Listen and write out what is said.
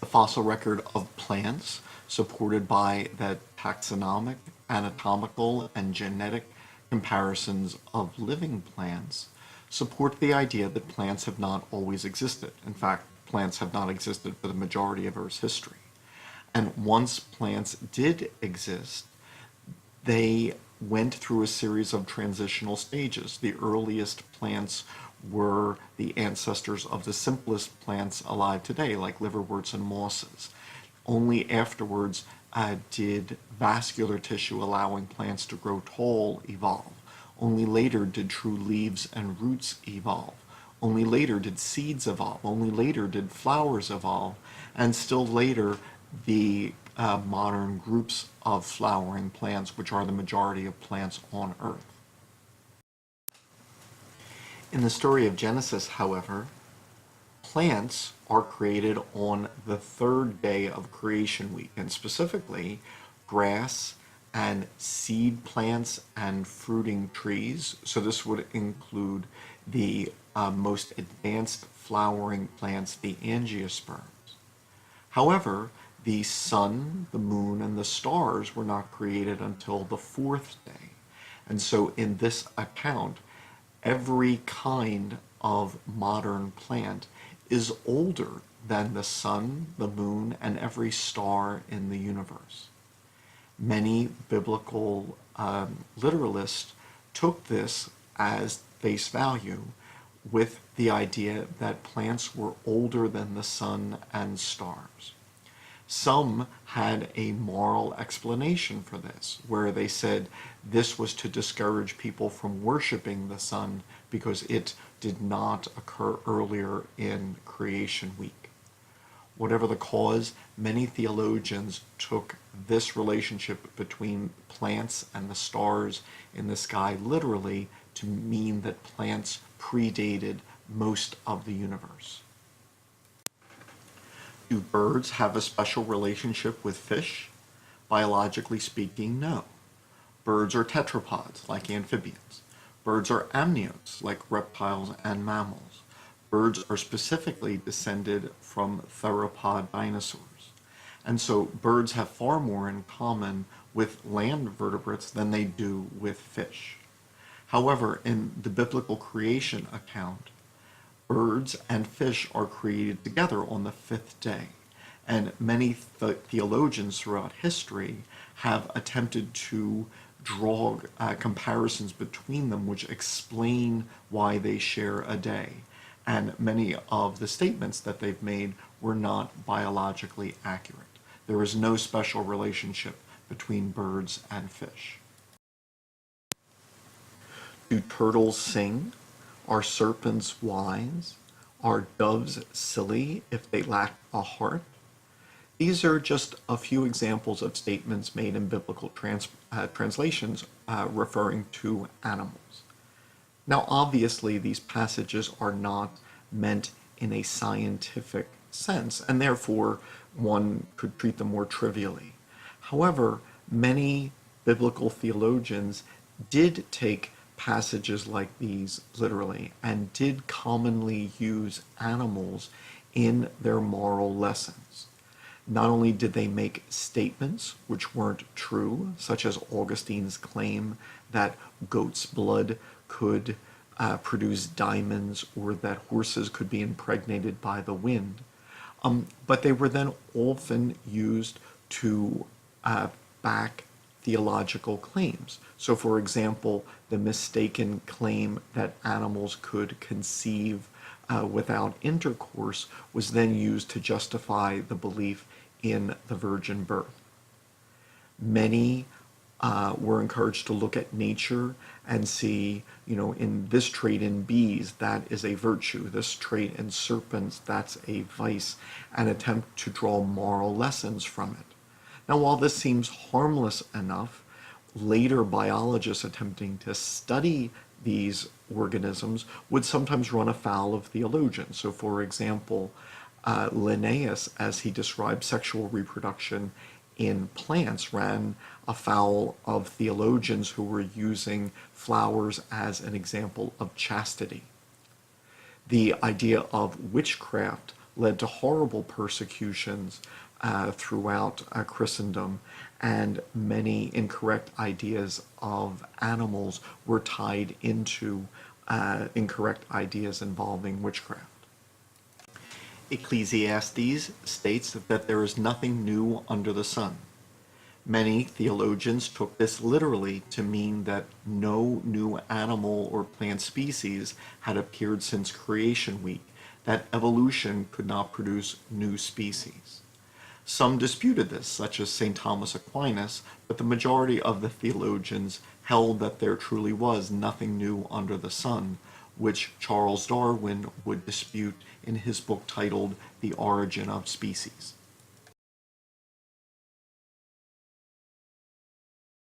fossil record of plants, supported by the taxonomic, anatomical, and genetic comparisons of living plants, support the idea that plants have not always existed. In fact, plants have not existed for the majority of Earth's history. And once plants did exist, they went through a series of transitional stages. The earliest plants were the ancestors of the simplest plants alive today, like liverworts and mosses. Only afterwards did vascular tissue allowing plants to grow tall evolve. Only later did true leaves and roots evolve. Only later did seeds evolve. Only later did flowers evolve. And still later, the modern groups of flowering plants, which are the majority of plants on Earth. In the story of Genesis, however, plants are created on the third day of creation week, and specifically grass and seed plants and fruiting trees. So this would include the most advanced flowering plants, the angiosperms. However, the sun, the moon, and the stars were not created until the fourth day. And so in this account, every kind of modern plant is older than the sun, the moon, and every star in the universe. Many biblical literalists took this as face value, with the idea that plants were older than the sun and stars. Some had a moral explanation for this, where they said this was to discourage people from worshiping the sun because it did not occur earlier in creation week. Whatever the cause, many theologians took this relationship between plants and the stars in the sky literally to mean that plants predated most of the universe. Do birds have a special relationship with fish? Biologically speaking, no. Birds are tetrapods, like amphibians. Birds are amniotes, like reptiles and mammals. Birds are specifically descended from theropod dinosaurs. And so birds have far more in common with land vertebrates than they do with fish. However, in the biblical creation account, birds and fish are created together on the fifth day. And many theologians throughout history have attempted to draw comparisons between them which explain why they share a day. And many of the statements that they've made were not biologically accurate. There is no special relationship between birds and fish. Do turtles sing? Are serpents wise? Are doves silly if they lack a heart? These are just a few examples of statements made in biblical translations referring to animals. Now, obviously, these passages are not meant in a scientific sense, and therefore one could treat them more trivially. However, many biblical theologians did take passages like these literally and did commonly use animals in their moral lessons. Not only did they make statements which weren't true, such as Augustine's claim that goat's blood could produce diamonds or that horses could be impregnated by the wind, but they were then often used to back theological claims. So, for example, the mistaken claim that animals could conceive without intercourse was then used to justify the belief in the virgin birth. Many were encouraged to look at nature and see, in this trait in bees, that is a virtue. This trait in serpents, that's a vice, and attempt to draw moral lessons from it. Now, while this seems harmless enough, later biologists attempting to study these organisms would sometimes run afoul of theologians. So, for example, Linnaeus, as he described sexual reproduction in plants, ran afoul of theologians who were using flowers as an example of chastity. The idea of witchcraft led to horrible persecutions throughout Christendom, and many incorrect ideas of animals were tied into incorrect ideas involving witchcraft. Ecclesiastes states that there is nothing new under the sun. Many theologians took this literally to mean that no new animal or plant species had appeared since creation week, that evolution could not produce new species. Some disputed this, such as St. Thomas Aquinas, but the majority of the theologians held that there truly was nothing new under the sun, which Charles Darwin would dispute in his book titled The Origin of Species.